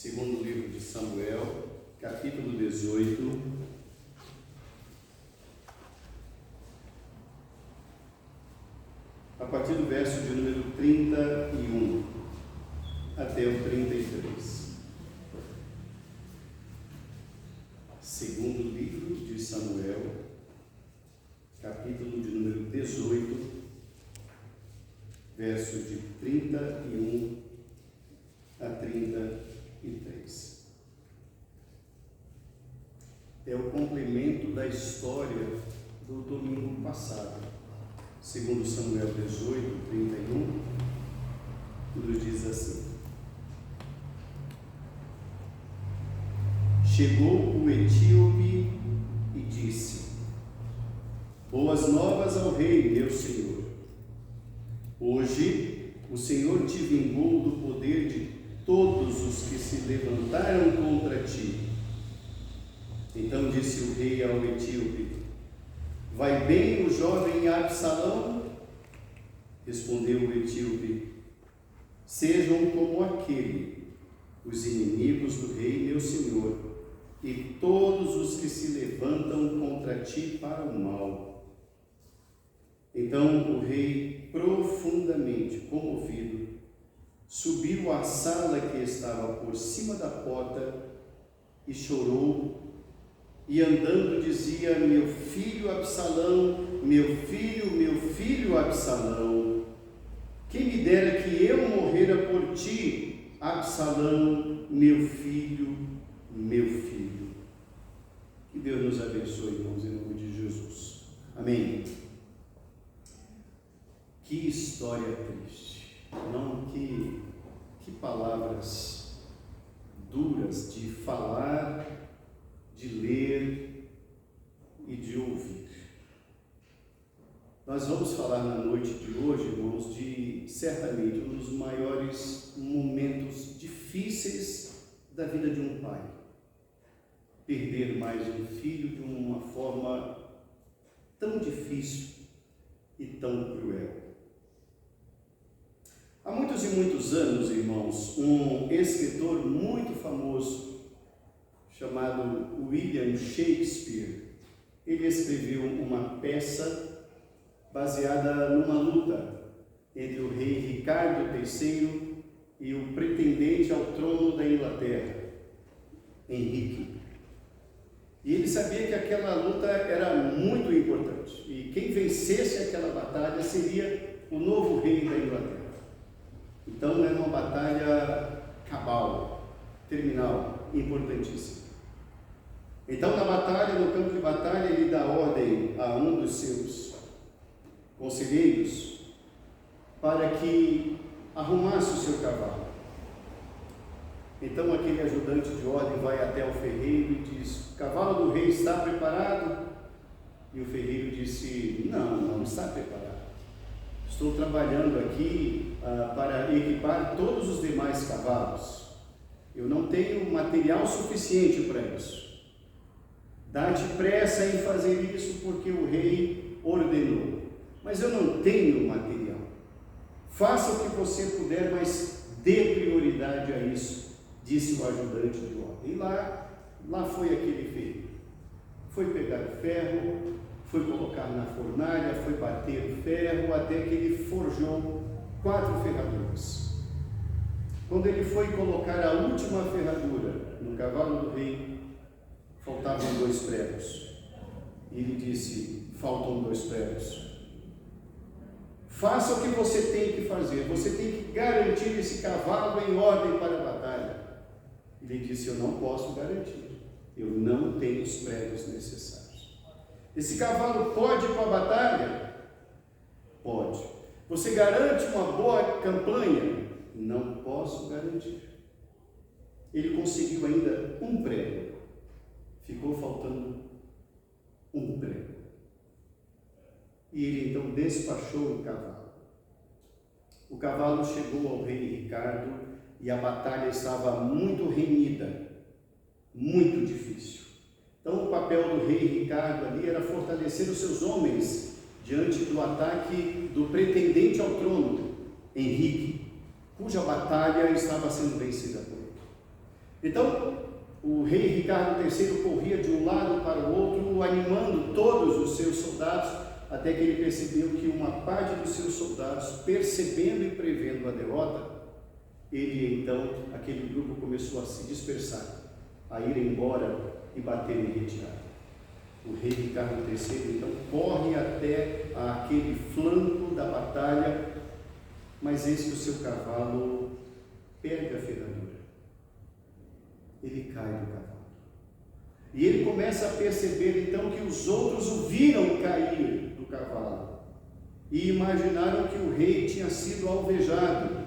Segundo livro de Samuel, capítulo 18, a partir do verso de número 31 até o 33. Segundo livro de Samuel, capítulo de número 18, verso de 31 a 33. É o complemento da história do domingo passado. Segundo Samuel 18, 31, nos diz assim: Chegou o etíope e disse: Boas novas ao rei, meu senhor. Hoje o Senhor te vingou do poder de todos os que se levantaram contra ti. Então disse o rei ao etíope: Vai bem o jovem Absalão? Respondeu o etíope: Sejam como aquele, os inimigos do rei meu senhor, e todos os que se levantam contra ti para o mal. Então o rei, profundamente comovido, subiu à sala que estava por cima da porta e chorou, e andando dizia: Meu filho Absalão, meu filho Absalão, quem me dera que eu morrera por ti, Absalão, meu filho, meu filho. Que Deus nos abençoe, irmãos, em nome de Jesus. Amém. Que história triste, não? Que palavras duras de falar, de ler e de ouvir. Nós vamos falar na noite de hoje, irmãos, de certamente um dos maiores momentos difíceis da vida de um pai. Perder mais um filho de uma forma tão difícil e tão cruel. Há muitos e muitos anos, irmãos, um escritor muito famoso, chamado William Shakespeare, ele escreveu uma peça baseada numa luta entre o rei Ricardo III e o pretendente ao trono da Inglaterra, Henrique. E ele sabia que aquela luta era muito importante, e quem vencesse aquela batalha seria o novo rei da Inglaterra. Então era uma batalha cabal, terminal, importantíssima. Então, na batalha, no campo de batalha, ele dá ordem a um dos seus conselheiros para que arrumasse o seu cavalo. Então, aquele ajudante de ordem vai até o ferreiro e diz: O cavalo do rei está preparado? E o ferreiro disse: Não está preparado. Estou trabalhando aqui para equipar todos os demais cavalos. Eu não tenho material suficiente para isso. Dá-te pressa em fazer isso porque o rei ordenou. Mas eu não tenho material. Faça o que você puder, mas dê prioridade a isso, disse o ajudante de ordem. E lá foi aquele ferreiro. Foi pegar o ferro, foi colocar na fornalha, foi bater o ferro, até que ele forjou 4 ferraduras. Quando ele foi colocar a última ferradura no cavalo do rei, faltavam 2 pregos. E ele disse: Faltam 2 pregos. Faça o que você tem que fazer. Você tem que garantir esse cavalo em ordem para a batalha. Ele disse: Eu não posso garantir. Eu não tenho os pregos necessários. Esse cavalo pode ir para a batalha? Pode. Você garante uma boa campanha? Não posso garantir. Ele conseguiu ainda 1 prego. Ficou faltando 1 prego. E ele então despachou o cavalo. O cavalo chegou ao rei Ricardo e a batalha estava muito renhida, muito difícil. Então o papel do rei Ricardo ali era fortalecer os seus homens diante do ataque do pretendente ao trono, Henrique, cuja batalha estava sendo vencida por ele. Então, o rei Ricardo III corria de um lado para o outro, animando todos os seus soldados, até que ele percebeu que uma parte dos seus soldados, percebendo e prevendo a derrota, aquele grupo começou a se dispersar, a ir embora e bater em retirada. O rei Ricardo III, então, corre até aquele flanco da batalha, mas eis que o seu cavalo perde a ferradura. Ele cai do cavalo. E ele começa a perceber, então, que os outros o viram cair do cavalo e imaginaram que o rei tinha sido alvejado.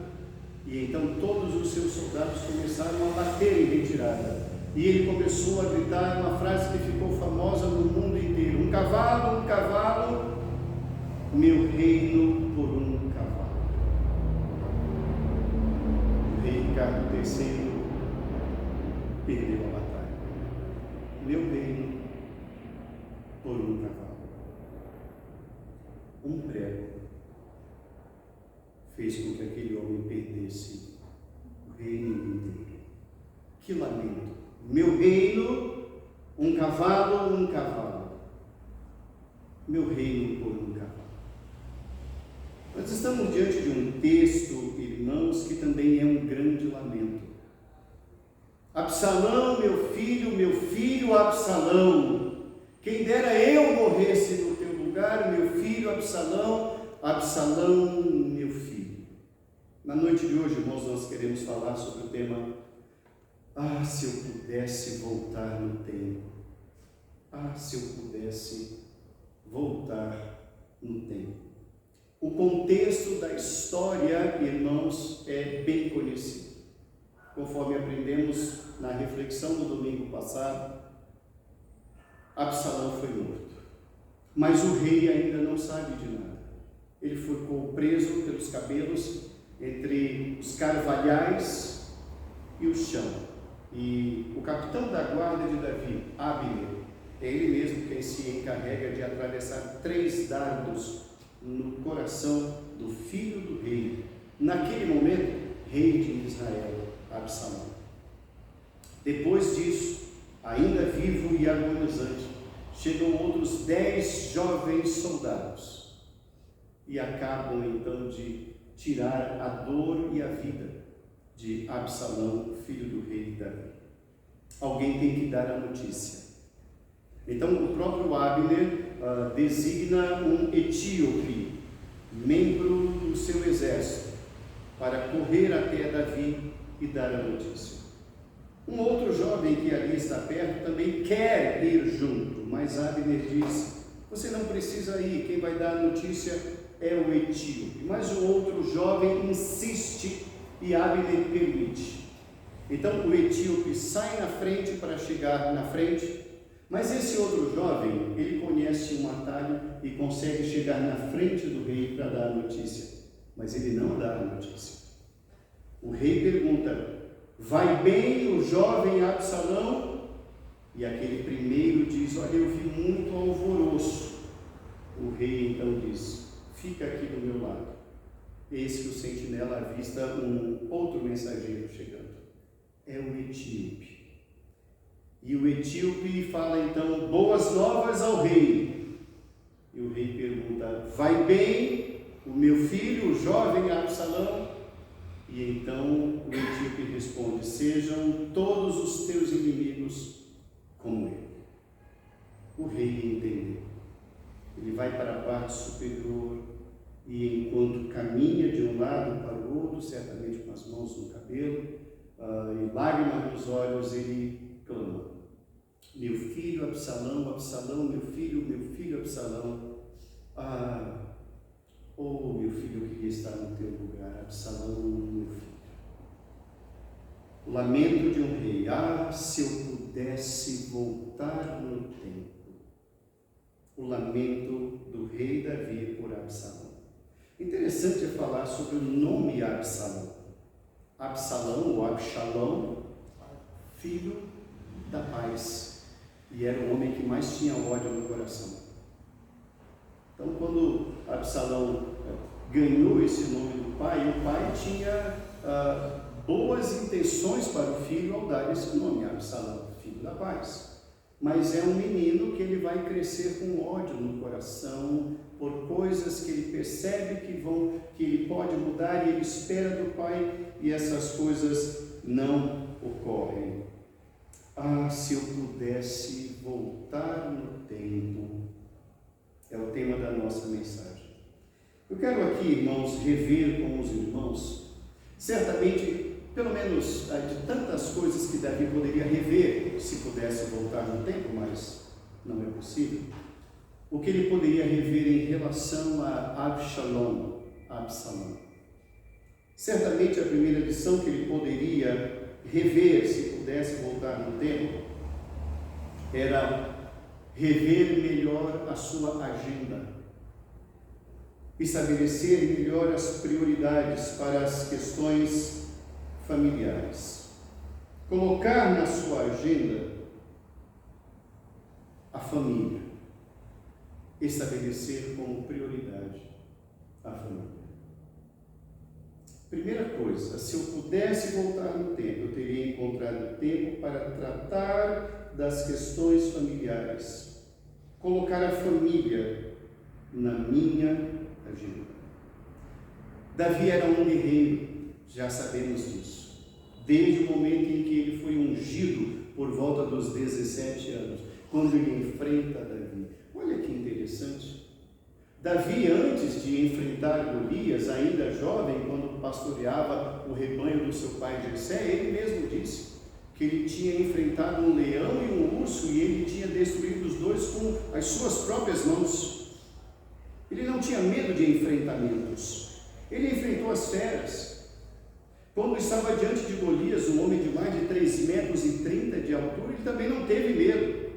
E então todos os seus soldados começaram a bater em retirada. E ele começou a gritar uma frase que ficou famosa no mundo inteiro: um cavalo, meu reino por um cavalo. O rei Ricardo III perdeu a batalha. Meu reino por um cavalo. Um prego fez com que aquele homem perdesse o reino inteiro. Que lamento! Meu reino, um cavalo. Meu reino por um cavalo. Nós estamos diante de um texto, irmãos, que também é um grande lamento. Absalão, meu filho Absalão, quem dera eu morresse no teu lugar, meu filho Absalão, meu filho. Na noite de hoje, irmãos, nós queremos falar sobre o tema: se eu pudesse voltar no tempo. Se eu pudesse voltar no tempo. O contexto da história, irmãos, é bem conhecido. Conforme aprendemos na reflexão do domingo passado, Absalão foi morto. Mas o rei ainda não sabe de nada. Ele ficou preso pelos cabelos entre os carvalhais e o chão. E o capitão da guarda de Davi, Abner, é ele mesmo quem se encarrega de atravessar 3 dardos no coração do filho do rei, naquele momento, rei de Israel, Absalão. Depois disso, ainda vivo e agonizante, chegam outros 10 jovens soldados e acabam então de tirar a dor e a vida de Absalão, filho do rei Davi. Alguém tem que dar a notícia. Então o próprio Abner designa um etíope, membro do seu exército, para correr até Davi e dar a notícia. Um outro jovem que ali está perto também quer ir junto, mas Abner diz: você não precisa ir, quem vai dar a notícia é o etíope. Mas o outro jovem insiste e Abner permite. Então o etíope sai na frente para chegar na frente, mas esse outro jovem, ele conhece um atalho e consegue chegar na frente do rei para dar a notícia, mas ele não dá a notícia. O rei pergunta: vai bem o jovem Absalão? E aquele primeiro diz: olha, eu vi muito alvoroço. O rei então diz: fica aqui do meu lado. Eis que o sentinela avista um outro mensageiro chegando. É o etíope. E o etíope fala então boas novas ao rei. E o rei pergunta: vai bem o meu filho, o jovem Absalão? E então o etíope responde: sejam todos os teus inimigos como ele. O rei entendeu. Ele vai para a parte superior e enquanto caminha de um lado para o outro, certamente com as mãos no cabelo e lágrimas nos olhos, ele clama: meu filho Absalão, Absalão, meu filho Absalão. Meu filho, eu queria estar no teu lugar, Absalão, meu filho. O lamento de um rei: se eu pudesse voltar no tempo. O lamento do rei Davi por Absalão. Interessante é falar sobre o nome Absalão. Absalão ou Absalão, filho da paz, e era o homem que mais tinha ódio no coração. Então, quando Absalão ganhou esse nome do pai, o pai tinha boas intenções para o filho ao dar esse nome, Absalão, filho da paz. Mas é um menino que ele vai crescer com ódio no coração por coisas que ele percebe que ele pode mudar e ele espera do pai, e essas coisas não ocorrem. Ah, se eu pudesse voltar no tempo, é o tema da nossa mensagem. Eu quero aqui, irmãos, rever com os irmãos, certamente, pelo menos de tantas coisas que Davi poderia rever, se pudesse voltar no tempo, mas não é possível, o que ele poderia rever em relação a Absalão. Certamente a primeira lição que ele poderia rever, se pudesse voltar no tempo, era rever melhor a sua agenda, estabelecer melhor as prioridades para as questões familiares, colocar na sua agenda a família, estabelecer como prioridade a família. Primeira coisa, se eu pudesse voltar no tempo, eu teria encontrado tempo para tratar das questões familiares, colocar a família na minha agenda. Davi era um guerreiro, já sabemos disso, desde o momento em que ele foi ungido por volta dos 17 anos, quando ele enfrenta Davi. Olha que interessante. Davi, antes de enfrentar Golias, ainda jovem, quando pastoreava o rebanho do seu pai Jessé, ele mesmo disse que ele tinha enfrentado um leão e um urso e ele tinha destruído os dois com as suas próprias mãos. Ele não tinha medo de enfrentamentos. Ele enfrentou as feras. Quando estava diante de Golias, um homem de mais de 3,30 metros de altura, ele também não teve medo.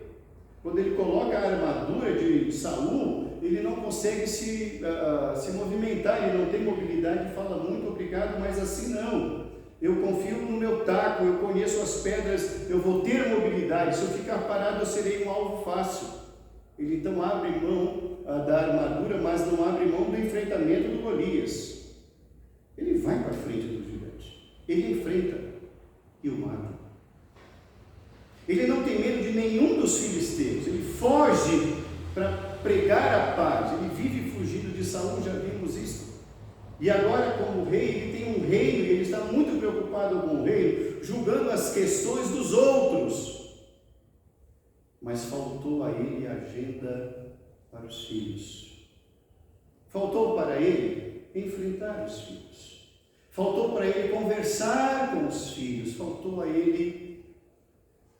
Quando ele coloca a armadura de Saul, ele não consegue se movimentar, ele não tem mobilidade, fala muito obrigado, mas assim não. Eu confio no meu taco, eu conheço as pedras, eu vou ter mobilidade. Se eu ficar parado, eu serei um alvo fácil. Ele então abre mão da armadura, mas não abre mão do enfrentamento do Golias. Ele vai para frente do gigante, ele enfrenta e o mata. Ele não tem medo de nenhum dos filisteus, ele foge para pregar a paz, ele vive fugindo de Saul, já vimos isso. E agora, como rei, ele tem um reino, e ele está muito preocupado com o reino, julgando as questões dos outros. Mas faltou a ele a agenda para os filhos. Faltou para ele enfrentar os filhos. Faltou para ele conversar com os filhos. Faltou a ele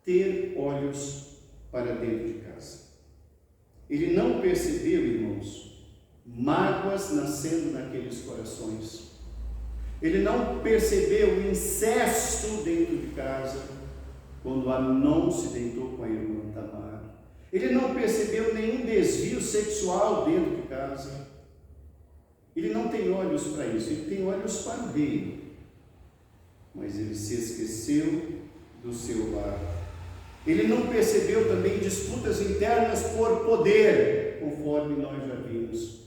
ter olhos para dentro de casa. Ele não percebeu, irmãos, mágoas nascendo naqueles corações. Ele não percebeu o incesto dentro de casa, quando Amnon se deitou com a irmã Tamar. Ele não percebeu nenhum desvio sexual dentro de casa. Ele não tem olhos para isso, ele tem olhos para o reino. Mas ele se esqueceu do seu lar. Ele não percebeu também disputas internas por poder, conforme nós já vimos.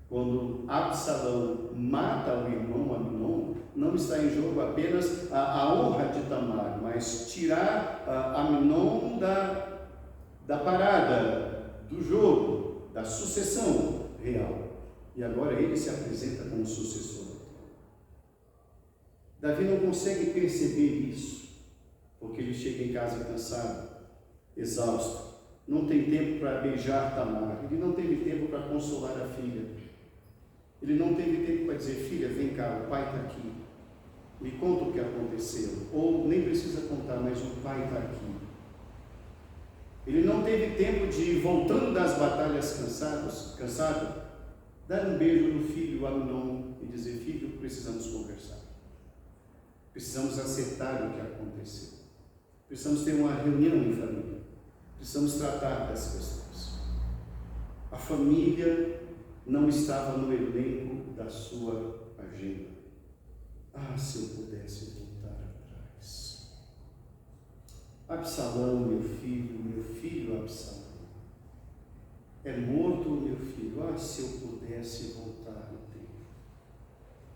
Quando Absalão mata o irmão Amnon, não está em jogo apenas a honra de Tamar, mas tirar Amnon da parada, do jogo, da sucessão real. E agora ele se apresenta como sucessor. Davi não consegue perceber isso, porque ele chega em casa cansado, exausto, não tem tempo para beijar Tamar, ele não teve tempo para consolar a filha, ele não teve tempo para dizer: filha, vem cá, o pai está aqui, me conta o que aconteceu, ou nem precisa contar, mas o pai está aqui. Ele não teve tempo de ir voltando das batalhas cansado, dar um beijo no filho Amnon e dizer: filho, precisamos conversar, precisamos acertar o que aconteceu, precisamos ter uma reunião em família, precisamos tratar das questões. A família não estava no elenco da sua agenda. Ah, se eu pudesse voltar atrás. Absalão, meu filho Absalão, é morto o meu filho. Ah, se eu pudesse voltar no tempo,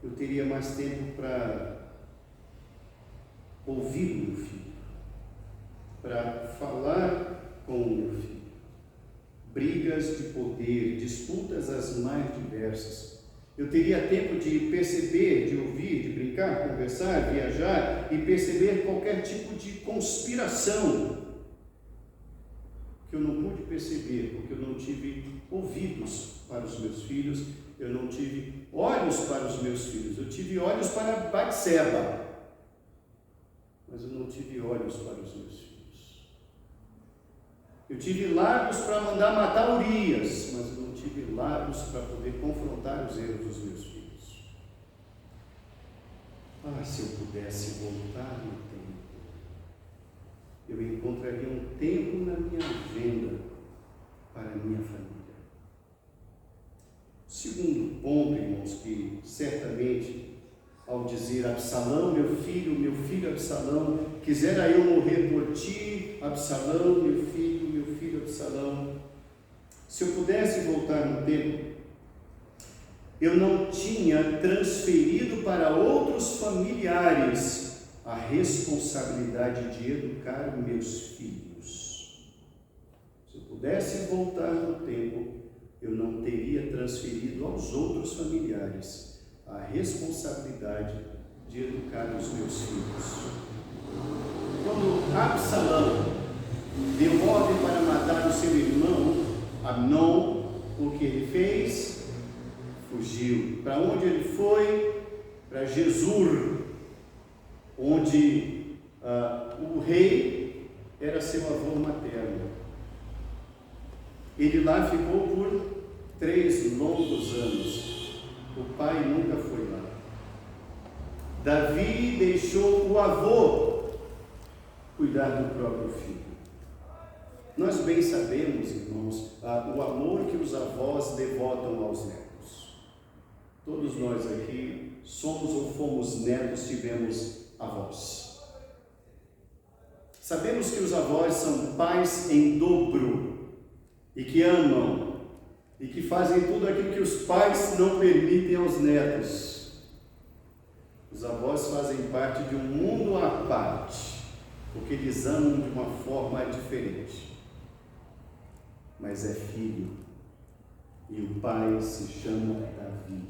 eu teria mais tempo para ouvir o meu filho, para falar com o meu filho. Brigas de poder, disputas as mais diversas. Eu teria tempo de perceber, de ouvir, de brincar, conversar, viajar e perceber qualquer tipo de conspiração que eu não pude perceber, porque eu não tive ouvidos para os meus filhos, eu não tive olhos para os meus filhos, eu tive olhos para Batseba, mas eu não tive olhos para os meus filhos. Eu tive lábios para mandar matar Urias, mas eu não tive lábios para poder confrontar os erros dos meus filhos. Se eu pudesse voltar no tempo, eu encontraria um tempo na minha agenda para a minha família. Segundo ponto, irmãos, que certamente, ao dizer Absalão, meu filho Absalão, quisera eu morrer por ti, Absalão, meu filho Absalão. Se eu pudesse voltar no tempo, eu não tinha transferido para outros familiares a responsabilidade de educar meus filhos. Se eu pudesse voltar no tempo, eu não teria transferido aos outros familiares a responsabilidade de educar os meus filhos. Quando Absalão deu ordem para matar o seu irmão Amnon, o que ele fez? Fugiu. Para onde ele foi? Para Jesur, onde o rei era seu avô materno. Ele lá ficou por 3 longos anos. O pai nunca foi lá. Davi deixou o avô cuidar do próprio filho. Nós bem sabemos, irmãos, o amor que os avós devotam aos netos. Todos nós aqui somos ou fomos netos, tivemos avós. Sabemos que os avós são pais em dobro e que amam e que fazem tudo aquilo que os pais não permitem aos netos. Os avós fazem parte de um mundo à parte, porque eles amam de uma forma diferente. Mas é filho, e o pai se chama Davi.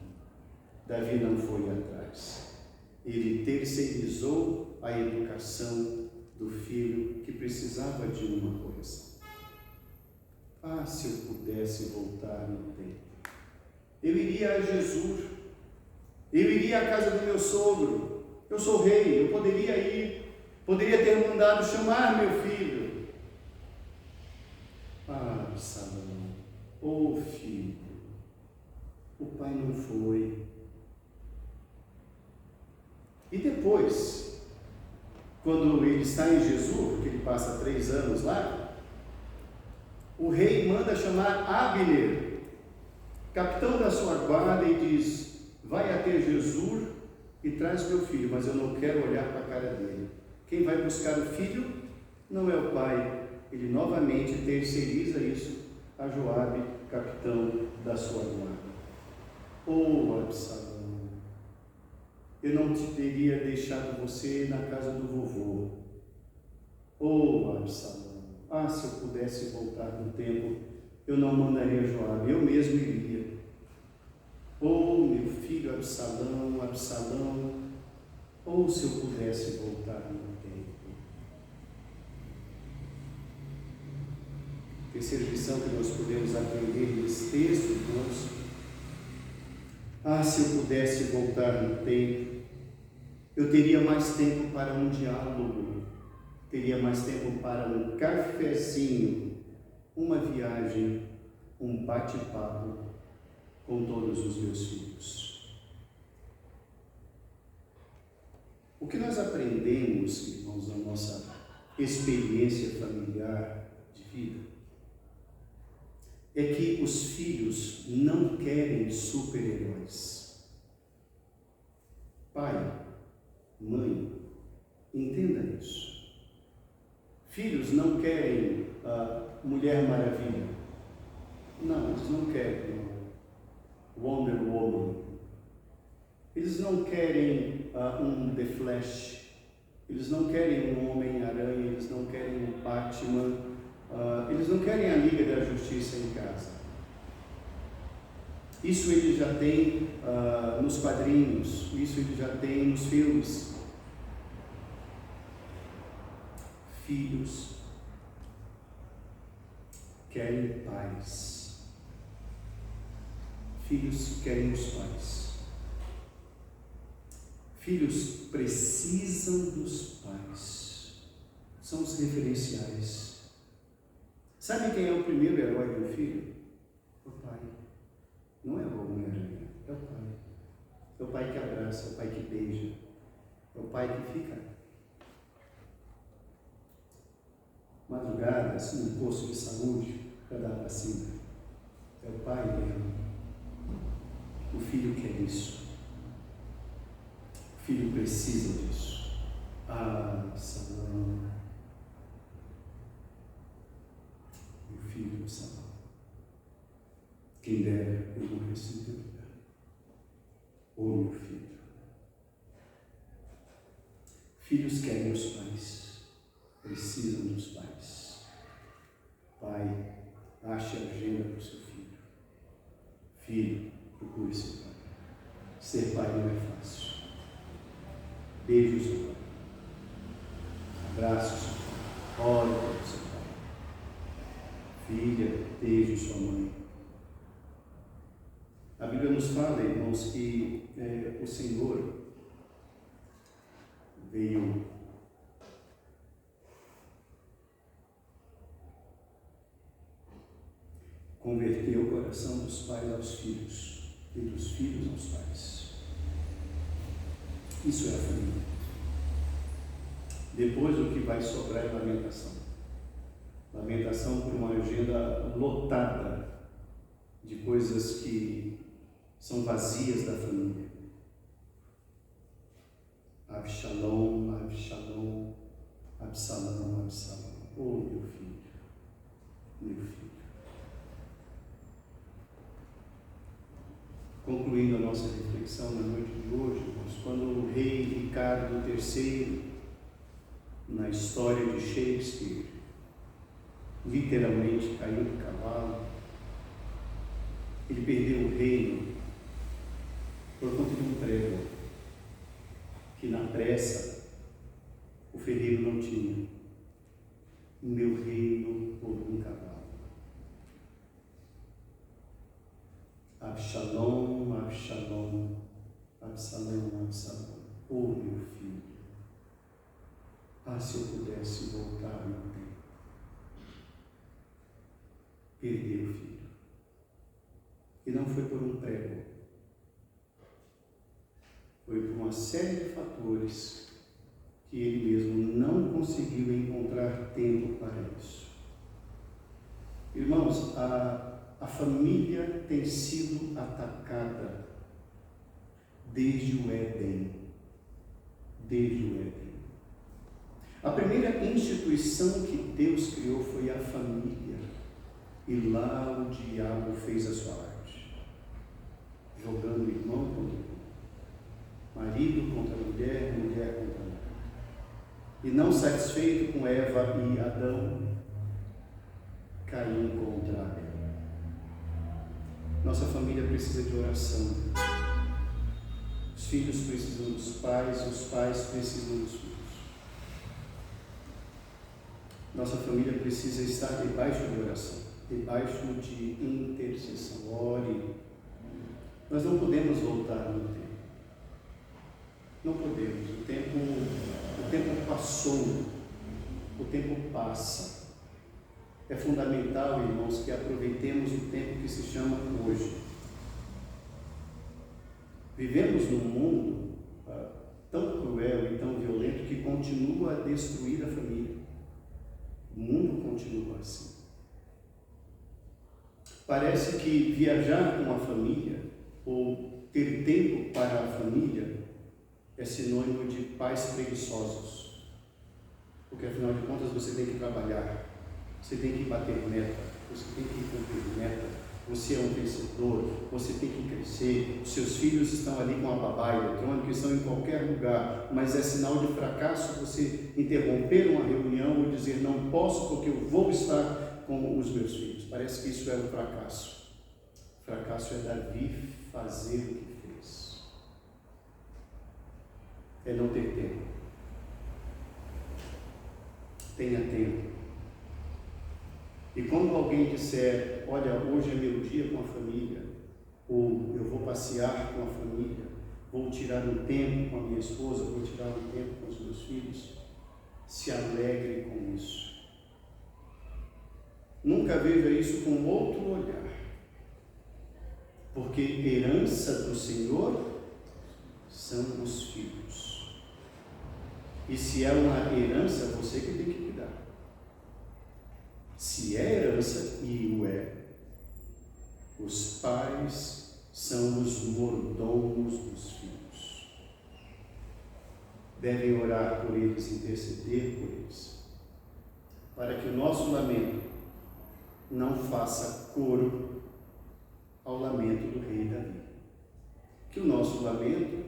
Davi não foi atrás, ele terceirizou a educação do filho que precisava de uma correção. Se eu pudesse voltar no tempo, eu iria a Jesus, eu iria à casa do meu sogro. Eu sou rei, eu poderia ir, poderia ter mandado chamar meu filho. Absalão, filho, o pai não foi. E depois, quando ele está em Jesus, porque ele passa 3 anos lá, o rei manda chamar Abner, capitão da sua guarda, e diz: vai até Jesus e traz meu filho, mas eu não quero olhar para a cara dele. Quem vai buscar o filho não é o pai. Ele novamente terceiriza isso a Joabe, capitão da sua guarda. Absalão, eu não te teria deixado você na casa do vovô. Absalão, se eu pudesse voltar no tempo, eu não mandaria Joabe, eu mesmo iria. Meu filho Absalão, Absalão, se eu pudesse voltar no tempo. Terceira lição que nós podemos aprender nesse texto, irmãos. Se eu pudesse voltar no tempo, eu teria mais tempo para um diálogo, teria mais tempo para um cafezinho, uma viagem, um bate-papo com todos os meus filhos. O que nós aprendemos, irmãos, na nossa experiência familiar de vida, é que os filhos não querem super-heróis. Pai, mãe, entenda isso. Filhos não querem Mulher Maravilha. Não, eles não querem Wonder Woman. Eles não querem um The Flash. Eles não querem um Homem-Aranha, eles não querem um Batman, eles não querem a Liga da Justiça em casa. Isso eles já têm nos quadrinhos, isso eles já têm nos filmes. Filhos querem pais. Filhos querem os pais. Filhos precisam dos pais. São os referenciais. Sabe quem é o primeiro herói de um filho? O pai. Não é o Homem-Aranha, é o pai. É o pai que abraça, é o pai que beija, é o pai que fica madrugadas no posto de saúde para dar vacina. É o pai dele. O filho quer isso. O filho precisa disso. Absalão. Meu filho Absalão. Quem dera eu morresse no teu lugar. Ô meu filho. Filhos querem os pais. Precisam dos pais. Pai, ache a agenda para o seu filho. Filho, procure seu pai. Ser pai não é fácil. Beije o seu pai. Abrace o seu pai. Ore pelo seu pai. Filha, beije sua mãe. A Bíblia nos fala, irmãos, que o Senhor veio converter o coração dos pais aos filhos e dos filhos aos pais. Isso é a família. Depois o que vai sobrar é lamentação. Lamentação por uma agenda lotada de coisas que são vazias da família. Absalão, Absalão, Absalão, Absalão. Oh, meu filho, meu filho. Concluindo a nossa reflexão na noite de hoje, irmãos, quando o rei Ricardo III, na história de Shakespeare, literalmente caiu do cavalo, ele perdeu o reino por conta de um prego que na pressa o ferreiro não tinha. O meu reino por um cavalo. Absalão, Absalão, Absalão, Absalão. Oh, meu filho. Ah, se eu pudesse voltar no tempo. Perder o filho. E não foi por um prego. Foi por uma série de fatores que ele mesmo não conseguiu encontrar tempo para isso. Irmãos, a família tem sido atacada desde o Éden. Desde o Éden. A primeira instituição que Deus criou foi a família. E lá o diabo fez a sua arte. Jogando irmão contra irmão. Marido contra mulher, mulher contra mulher. E não satisfeito com Eva e Adão, Caim contra Abel. Nossa família precisa de oração. Os filhos precisam dos pais, os pais precisam dos filhos. Nossa família precisa estar debaixo de oração, debaixo de intercessão. Ore. Nós não podemos voltar no tempo. Não podemos. O tempo passou. O tempo passa. É fundamental, irmãos, que aproveitemos o tempo que se chama hoje. Vivemos num mundo tão cruel e tão violento que continua a destruir a família. O mundo continua assim. Parece que viajar com a família ou ter tempo para a família é sinônimo de pais preguiçosos. Porque afinal de contas você tem que trabalhar. Você tem que bater meta, você tem que cumprir meta, Você é um vencedor, você tem que crescer, os seus filhos estão ali com a babá eletrônica, estão em qualquer lugar, mas é sinal de fracasso você interromper uma reunião ou dizer não posso porque eu vou estar com os meus filhos. Parece que isso é um fracasso. O fracasso é Davi fazer o que fez. É não ter tempo. Tenha tempo. E quando alguém disser, olha, hoje é meu dia com a família, ou eu vou passear com a família, vou tirar um tempo com a minha esposa, vou tirar um tempo com os meus filhos, se alegre com isso. Nunca veja isso com outro olhar, porque herança do Senhor são os filhos. E se é uma herança, você que tem que cuidar. Se é herança, e o é, os pais são os mordomos dos filhos. Devem orar por eles, interceder por eles, para que o nosso lamento não faça coro ao lamento do rei Davi. Que o nosso lamento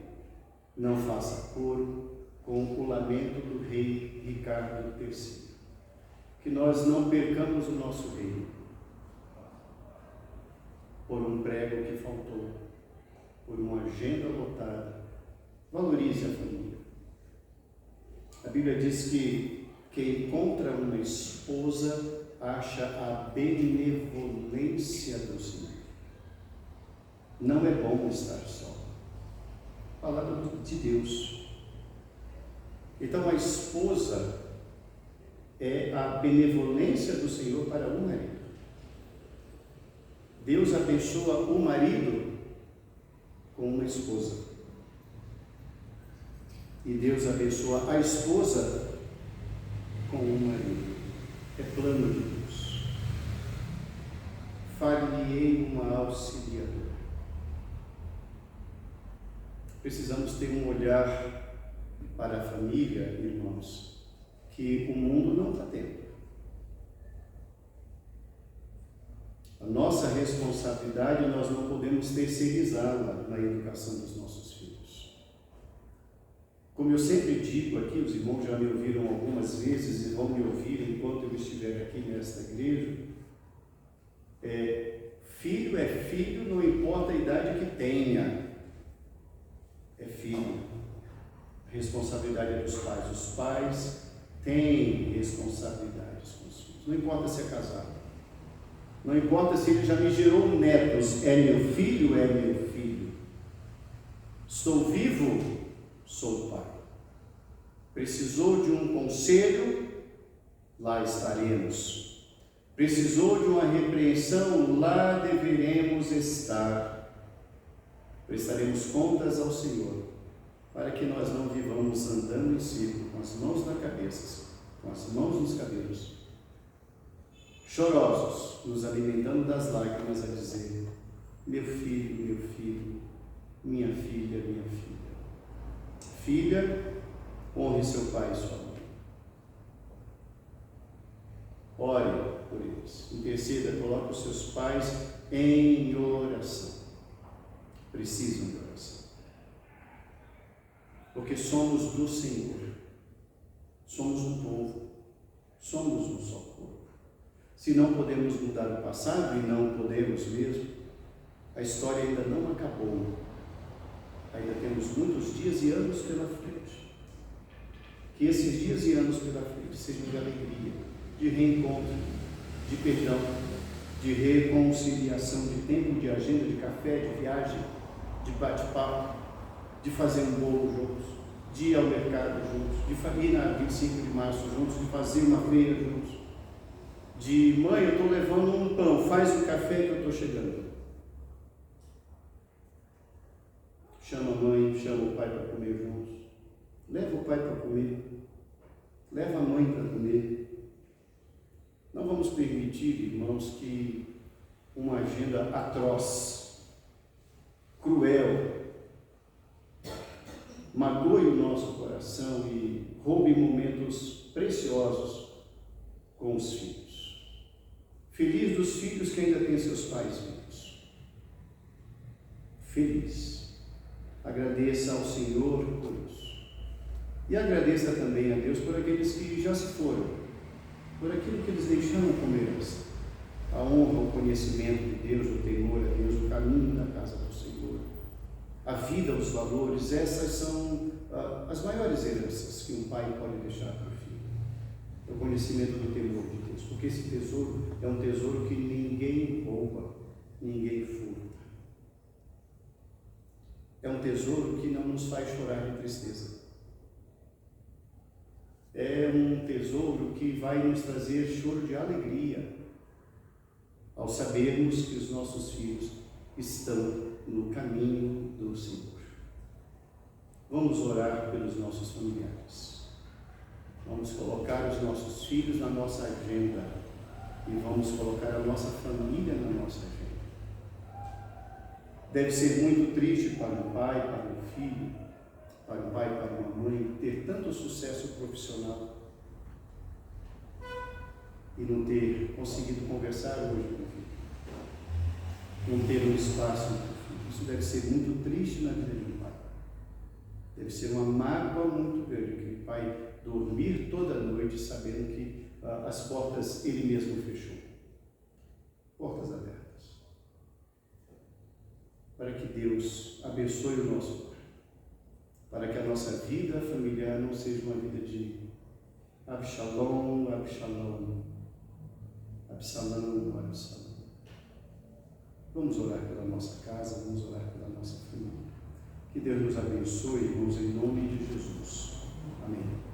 não faça coro com o lamento do rei Ricardo III. Que nós não percamos o nosso reino por um prego que faltou, por uma agenda lotada. Valorize a família. A Bíblia diz que quem encontra uma esposa acha a benevolência do Senhor. Não é bom estar só. Palavra de Deus. Então a esposa é a benevolência do Senhor para o marido. Deus abençoa o marido com uma esposa. E Deus abençoa a esposa com o marido. É plano de Deus. Far-lhe-ei uma auxiliadora. Precisamos ter um olhar para a família, irmãos, que o mundo não está tendo. A nossa responsabilidade nós não podemos terceirizá-la na educação dos nossos filhos. Como eu sempre digo aqui, os irmãos já me ouviram algumas vezes e vão me ouvir enquanto eu estiver aqui nesta igreja, filho é filho, não importa a idade que tenha, é filho. A responsabilidade é dos pais. Os pais têm responsabilidades com os filhos. Não importa se é casado. Não importa se ele já me gerou netos. É meu filho, é meu filho. Estou vivo, sou pai. Precisou de um conselho, lá estaremos. Precisou de uma repreensão, lá deveremos estar. Prestaremos contas ao Senhor, para que nós não vivamos andando em círculo, com as mãos na cabeça, com as mãos nos cabelos, chorosos, nos alimentando das lágrimas, a dizer: meu filho, minha filha, minha filha. Filha, honre seu pai e sua mãe. Ore por eles, interceda, coloque os seus pais em oração. Precisam de oração. Porque somos do Senhor, somos um povo, somos um só corpo. Se não podemos mudar o passado, e não podemos mesmo, a história ainda não acabou. Ainda temos muitos dias e anos pela frente. Que esses dias e anos pela frente sejam de alegria, de reencontro, de perdão, de reconciliação, de tempo, de agenda, de café, de viagem, de bate-papo, de fazer um bolo juntos, de ir ao mercado juntos, de ir na 25 de março juntos, de fazer uma feira juntos, de mãe, eu estou levando um pão, faz o café que eu estou chegando. Chama a mãe, chama o pai para comer juntos, leva o pai para comer, leva a mãe para comer. Não vamos permitir, irmãos, que uma agenda atroz, cruel, magoe o nosso coração e roube momentos preciosos com os filhos. Feliz dos filhos que ainda têm seus pais vivos. Feliz. Agradeça ao Senhor por isso. E agradeça também a Deus por aqueles que já se foram, por aquilo que eles deixaram como herança. A honra, o conhecimento de Deus, o temor a Deus, o caminho da casa do Senhor, a vida, os valores, essas são as maiores heranças que um pai pode deixar para o filho. O conhecimento do temor de Deus, porque esse tesouro é um tesouro que ninguém rouba, ninguém furta. É um tesouro que não nos faz chorar de tristeza. É um tesouro que vai nos trazer choro de alegria ao sabermos que os nossos filhos estão no caminho do Senhor. Vamos orar pelos nossos familiares. Vamos colocar os nossos filhos na nossa agenda e vamos colocar a nossa família na nossa agenda. Deve ser muito triste para um pai, para um filho, para um pai, para uma mãe, ter tanto sucesso profissional e não ter conseguido conversar hoje com o filho, não ter um espaço com o filho. Isso deve ser muito triste na vida de um pai. Deve ser uma mágoa muito grande, aquele pai dormir toda noite sabendo que as portas ele mesmo fechou. Portas abertas. Para que Deus abençoe o nosso lar. Para que a nossa vida familiar não seja uma vida de Absalão, Absalão, Absalão, Absalão. Vamos orar pela nossa casa, vamos orar pela nossa família. Que Deus nos abençoe, irmãos, em nome de Jesus. Amém.